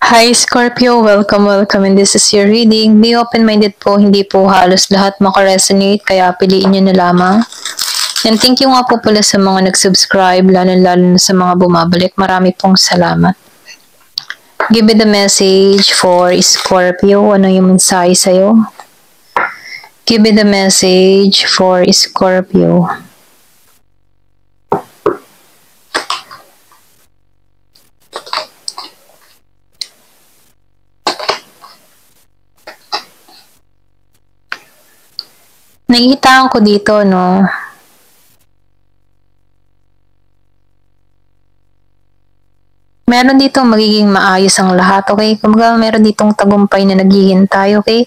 Hi Scorpio, welcome and this is your reading. Be open-minded po, hindi po halos lahat makaresonate kaya piliin nyo na lamang. And thank you nga po pala sa mga nag-subscribe, lalo na sa mga bumabalik. Marami pong salamat. Give me the message for Scorpio. Ano yung mensahe sa'yo? Give me the message for Scorpio. Nakikitaan ko dito, no? Meron dito magiging maayos ang lahat, okay? Kumbaga meron ditong tagumpay na naghihintay, okay?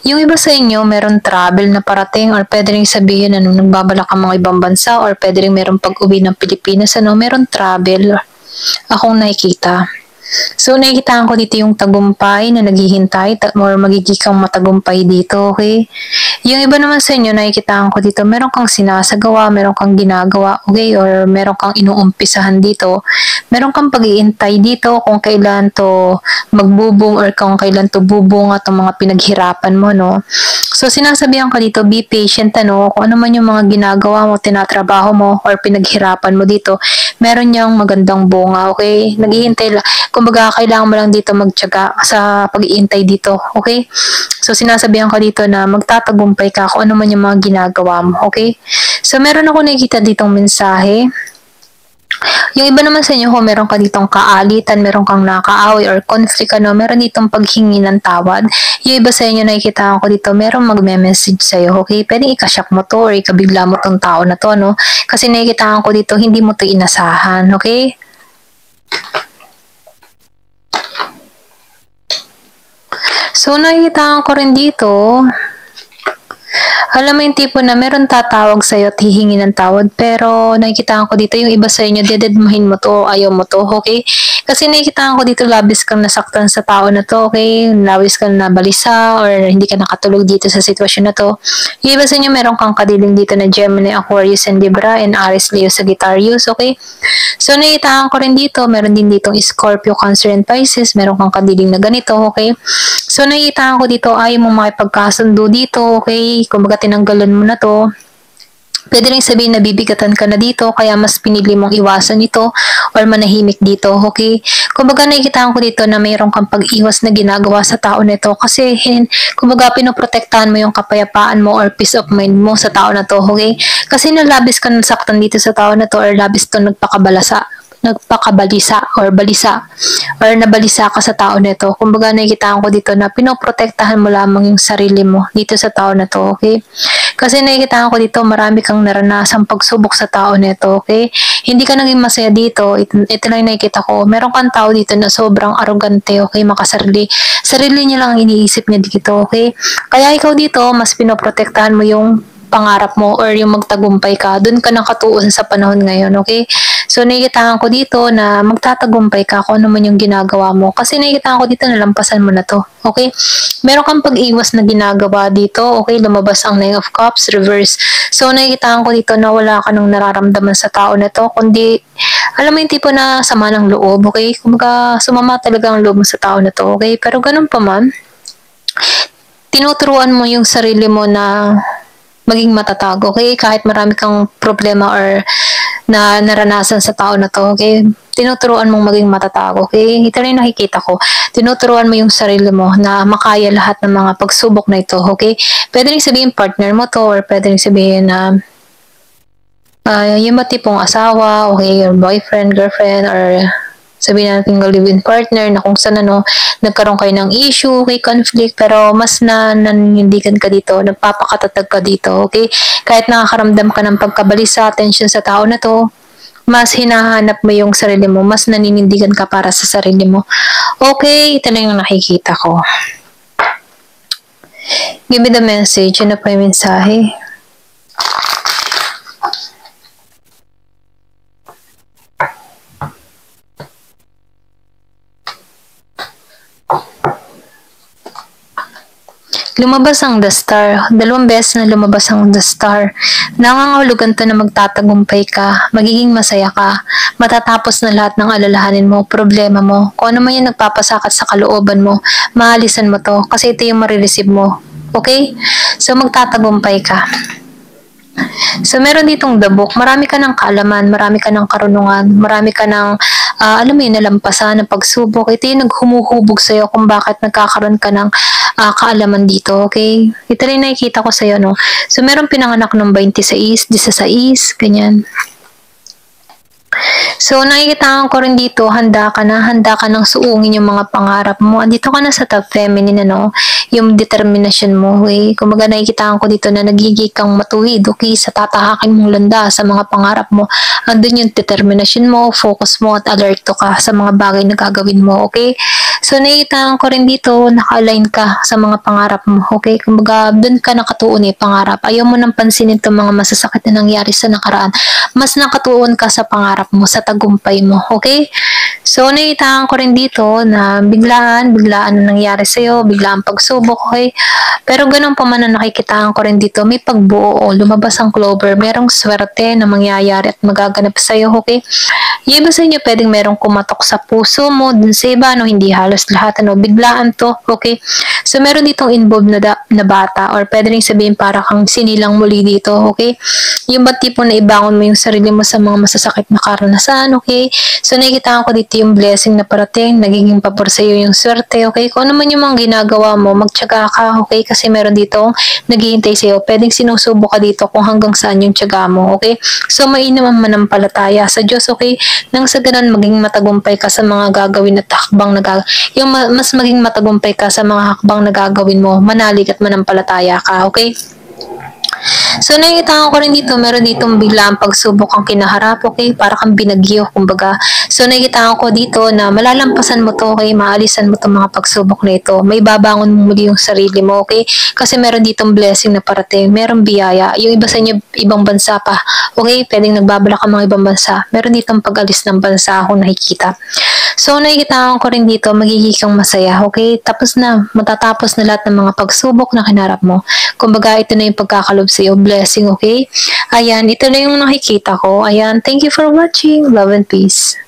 Yung iba sa inyo, meron travel na parating or pwede rin sabihin ano, nagbabalak ang mga ibang bansa or pwede rin meron pag-uwi ng Pilipinas, ano, meron travel akong nakikita. So, nakikitaan ko dito yung tagumpay na naghihintay or magiging kang matagumpay dito, okay? Yung iba naman sa inyo, nakikitaan ko dito, meron kang sinasagawa, meron kang ginagawa, okay? Or meron kang inuumpisahan dito. Meron kang pag-iintay dito kung kailan to magbubong or kung kailan to bubunga itong mga pinaghirapan mo, no? So, sinasabihan ka dito, be patient, ano? Kung ano man yung mga ginagawa mo, tinatrabaho mo, or pinaghirapan mo dito, meron niyang magandang bunga, okay? Naghihintay lang. Kumbaga, kailangan mo lang dito magtiyaga sa pag-iintay dito, okay? So, sinasabihan ka dito na magtatagumpay ka kung ano man yung mga ginagawa mo, okay? So, meron ako nakikita ditong mensahe. Yung iba naman sa inyo, kung meron ka ditong kaalitan, meron kang nakaaway or conflict, ano, meron ditong paghingi ng tawad. Yung iba sa inyo, nakikita ko dito, meron magme-message sa'yo, okay? Pwede ikasyak mo to or ikabigla mo tong tao na to, no? Kasi nakikita ko dito, hindi mo to inasahan, okay? So, nakikita ko rin dito, alam mo yung tipo na meron tatawag sa'yo at hihingi ng tawad, pero nakikita ko dito yung iba sa inyo, dededmahin mo to, ayaw mo to, okay? Kasi nakikita ko dito, labis kang nasaktan sa tao na to, okay? Labis kang nabalisa or hindi ka nakatulog dito sa sitwasyon na to. Yung iba sa inyo, meron kang kadiling dito na Gemini, Aquarius, and Libra, and Aries, Leo, Sagittarius, okay? So, nakikita ko rin dito, meron din ditong Scorpio, Cancer, and Pisces, meron kang kadiling na ganito, okay? So, nakikita ko dito, ayaw mo makipagkasundo dito, okay? Kumbaga, tinanggalan mo na to. Pwede rin sabihin na bibigatan ka na dito, kaya mas pinili mong iwasan ito or manahimik dito, okay? Kumbaga nakikita ko dito na mayroon kang pag-iwas na ginagawa sa tao nito kasi kumbaga pinoprotektahan mo yung kapayapaan mo or peace of mind mo sa tao na to, okay? Kasi nalabis ka nasaktan dito sa tao na to or labis to nagpakabalisa or nabalisa ka sa tao nito. Kumbaga nakikita ko dito na pinoprotektahan mo lamang yung sarili mo dito sa tao na to, okay? Kasi nakikita ko dito marami kang naranasang pagsubok sa tao nito, okay? Hindi ka naging masaya dito. Ito lang nakikita ko. Meron kang tao dito na sobrang arrogante, okay? Makasarili. Sarili niya lang iniisip niya dito, okay? Kaya ikaw dito, mas pinoprotektahan mo yung pangarap mo or yung magtagumpay ka. Doon ka nakatuon sa panahon ngayon, okay? So, nakikita ko dito na magtatagumpay ka kung ano man yung ginagawa mo. Kasi nakikita ko dito na lampasan mo na to, okay? Meron kang pag-iwas na ginagawa dito, okay? Lumabas ang Nine of Cups, reverse. So, nakikita ko dito na wala ka nang nararamdaman sa tao na to, kundi, alam mo yung tipo na sama ng loob, okay? Kumbaga, sumama talaga ang loob mo sa tao na to, okay? Pero ganun pa man, tinuturuan mo yung sarili mo na maging matatag, okay? Kahit marami kang problema or na naranasan sa tao na to, okay? Tinuturuan mong maging matatag, okay? Ito rin nakikita ko. Tinuturuan mo yung sarili mo na makaya lahat ng mga pagsubok na ito, okay? Pwede rin sabihin partner mo to or pwede rin sabihin na yung ba tipong asawa, okay? Or boyfriend, girlfriend, or sabihin natin live-in partner na kung saan ano, nagkaroon kayo ng issue, okay, conflict, pero mas naninindigan ka dito, nagpapakatatag ka dito, okay? Kahit nakakaramdam ka ng pagkabalisa, tension sa tao na to, mas hinahanap mo yung sarili mo, mas naninindigan ka para sa sarili mo. Okay, ito na yung nakikita ko. Give me the message, ano pa yung mensahe? Lumabas ang The Star. 2 beses na lumabas ang The Star. Nangangahulugan to na magtatagumpay ka, magiging masaya ka, matatapos na lahat ng alalahanin mo, problema mo, kung ano man yung nagpapasakit sa kalooban mo, maalisan mo to kasi ito yung marireceive mo. Okay? So magtatagumpay ka. So, meron ditong The Book. Marami ka ng kaalaman, marami ka ng karunungan, marami ka ng, alam mo yun, nalampasan, ng pagsubok. Ito yung naghumuhubog sa'yo kung bakit nagkakaroon ka ng kaalaman dito, okay? Ito rin nakikita ko sa'yo, no? So, meron pinanganak ng 26, 16, ganyan. So, nakikita ko rin dito, handa ka nang suungin yung mga pangarap mo. Andito ka na sa top feminine, ano? Yung determination mo, okay? Kumbaga, nakikita ko dito na nagiging kang matuwid, okay? Sa tatahakin mong landa, sa mga pangarap mo. Andun yung determination mo, focus mo, at alerto ka sa mga bagay na gagawin mo, okay? So, nakikita ko rin dito, naka-align ka sa mga pangarap mo, okay? Kumbaga, dun ka nakatuon pangarap. Ayaw mo nang pansinin itong mga masasakit na nangyari sa nakaraan. Mas nakatuon ka sa pangarap mo, sa tagumpay mo, okay? So, nakita ko rin dito na biglaan na nangyari sa'yo, biglaan pagsubok, okay? Pero ganun pa man na nakikitaan ko rin dito, may pagbuo, lumabas ang clover, merong swerte na mangyayari at magaganap sa'yo, okay? Yung iba sa inyo, pwedeng merong kumatok sa puso mo, dun sa iba, no, hindi halos lahat, ano, biglaan to, okay? So, meron ditong involved na bata, or pwede rin sabihin para kang sinilang muli dito, okay? Yung ba tipo na ibangon mo yung sarili mo sa mga masasakit na karanasan, okay? So, nakikita ko dito yung blessing na parating, nagiging pabor sa iyo yung swerte, okay? Kung ano man yung mga ginagawa mo, magtiyaga ka, okay? Kasi meron dito naghihintay sa iyo. Pwedeng sinusubo ka dito kung hanggang saan yung tiyaga mo, okay? So, mainam ang manampalataya sa Diyos, okay? Nang sa ganun, maging matagumpay ka sa mga gagawin at hakbang yung mas maging matagumpay ka sa mga hakbang na gagawin mo, manalig at manampalataya ka, okay? So, nakikita ko rin dito, meron ditong biglang pagsubok ang kinaharap, okay? Para kang binagyo, kumbaga. So, nakikita ko dito na malalampasan mo to, okay? Maalisan mo itong mga pagsubok na ito. May babangon mo muli yung sarili mo, okay? Kasi meron ditong blessing na parating, meron biyaya. Yung iba sa inyo, ibang bansa pa, okay? Pwedeng nagbabalak ang mga ibang bansa. Meron ditong pag-alis ng bansa akong nakikita. So, nakikita ko rin dito, magiging kang masaya, okay? Tapos na, matatapos na lahat ng mga pagsubok na kinarap mo. Kumbaga, ito na yung pagkakalob sa iyo, blessing, okay? Ayan, ito na yung nakikita ko. Ayan, thank you for watching. Love and peace.